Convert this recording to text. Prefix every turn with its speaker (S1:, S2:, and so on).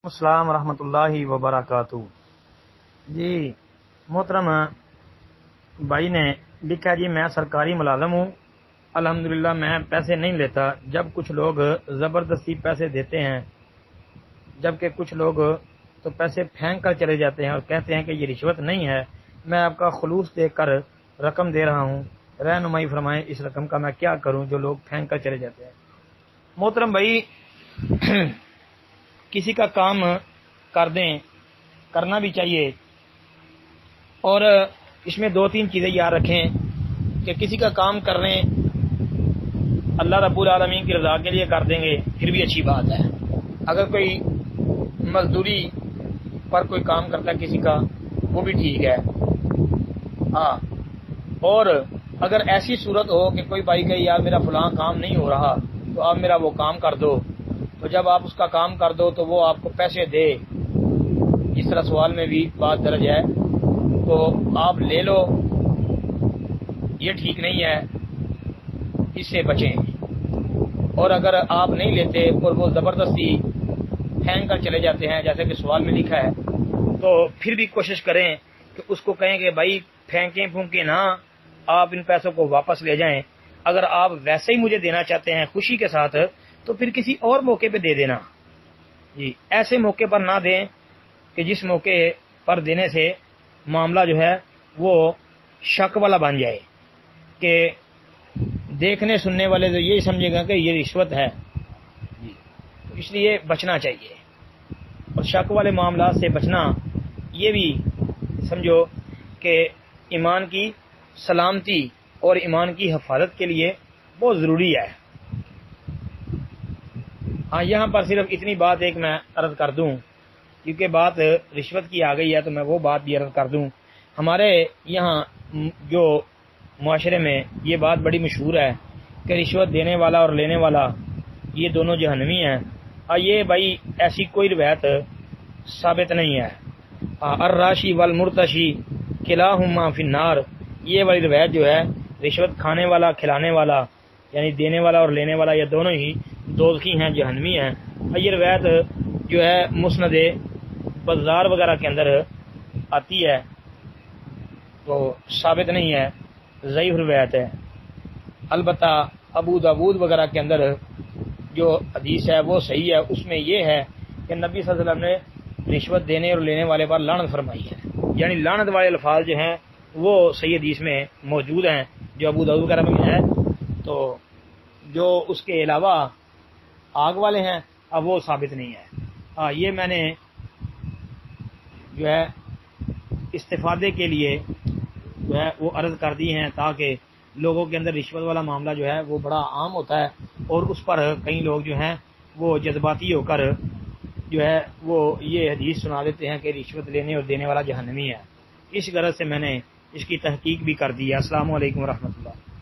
S1: السلام ورحمۃ اللہ وبرکاتہ۔ جی محترم بھائی نے لکھا، جی میں سرکاری ملازم ہوں، الحمدللہ میں پیسے نہیں لیتا، جب کچھ لوگ زبردستی پیسے دیتے ہیں، جبکہ کچھ لوگ تو پیسے پھینک کر چلے جاتے ہیں اور کہتے ہیں کہ یہ رشوت نہیں ہے، میں آپ کا خلوص دیکھ کر رقم دے رہا ہوں، رہنمائی فرمائیں اس رقم کا میں کیا کروں جو لوگ پھینک کر چلے جاتے ہیں۔ محترم بھائی کسی کا کام کر دیں، کرنا بھی چاہیے، اور اس میں دو تین چیزیں یاد رکھیں کہ کسی کا کام کر رہے ہیں اللہ رب العالمین کی رضا کے لیے کر دیں گے پھر بھی اچھی بات ہے۔ اگر کوئی مزدوری پر کوئی کام کرتا ہے کسی کا، وہ بھی ٹھیک ہے، ہاں۔ اور اگر ایسی صورت ہو کہ کوئی بھائی کہے یار میرا فلاں کام نہیں ہو رہا تو آپ میرا وہ کام کر دو، تو جب آپ اس کا کام کر دو تو وہ آپ کو پیسے دے، اس طرح سوال میں بھی بات درج ہے، تو آپ لے لو، یہ ٹھیک نہیں ہے، اس سے بچیں۔ اور اگر آپ نہیں لیتے اور وہ زبردستی پھینک کر چلے جاتے ہیں جیسے کہ سوال میں لکھا ہے، تو پھر بھی کوشش کریں کہ اس کو کہیں کہ بھائی پھینکیں پھونکیں نہ، آپ ان پیسوں کو واپس لے جائیں۔ اگر آپ ویسے ہی مجھے دینا چاہتے ہیں خوشی کے ساتھ تو پھر کسی اور موقع پہ دے دینا، جی ایسے موقع پر نہ دیں کہ جس موقع پر دینے سے معاملہ جو ہے وہ شک والا بن جائے، کہ دیکھنے سننے والے تو یہی سمجھے گا کہ یہ رشوت ہے، جی تو اس لیے بچنا چاہیے۔ اور شک والے معاملات سے بچنا یہ بھی سمجھو کہ ایمان کی سلامتی اور ایمان کی حفاظت کے لیے بہت ضروری ہے۔ ہاں یہاں پر صرف اتنی بات ایک میں عرض کر دوں، کیونکہ بات رشوت کی آ گئی ہے تو میں وہ بات بھی عرض کر دوں۔ ہمارے یہاں جو معاشرے میں یہ بات بڑی مشہور ہے کہ رشوت دینے والا اور لینے والا یہ دونوں جہنمی ہیں، اور یہ بھائی ایسی کوئی روایت ثابت نہیں ہے۔ الراشی والمرتشی کلاہما فی النار، یہ والی روایت جو ہے رشوت کھانے والا کھلانے والا یعنی دینے والا اور لینے والا یہ دونوں ہی دوزخی ہیں، جہنمی ہیں۔ یہ روایت جو ہے مسند بازار وغیرہ کے اندر آتی ہے تو ثابت نہیں ہے، ضعیف روایت ہے۔ البتہ ابو داود وغیرہ کے اندر جو حدیث ہے وہ صحیح ہے، اس میں یہ ہے کہ نبی صلی اللہ علیہ وسلم نے رشوت دینے اور لینے والے پر لعنت فرمائی ہے، یعنی لعنت والے الفاظ جو ہیں وہ صحیح حدیث میں موجود ہیں جو ابو داود وغیرہ میں ہے، تو جو اس کے علاوہ آگ والے ہیں اب وہ ثابت نہیں ہے۔ یہ میں نے جو ہے استفادے کے لیے جو ہے وہ عرض کر دی ہیں، تاکہ لوگوں کے اندر رشوت والا معاملہ جو ہے وہ بڑا عام ہوتا ہے اور اس پر کئی لوگ جو ہیں وہ جذباتی ہو کر جو ہے وہ یہ حدیث سنا دیتے ہیں کہ رشوت لینے اور دینے والا جہنمی ہے۔ اس غرض سے میں نے اس کی تحقیق بھی کر دی ہے۔ السلام علیکم ورحمۃ اللہ۔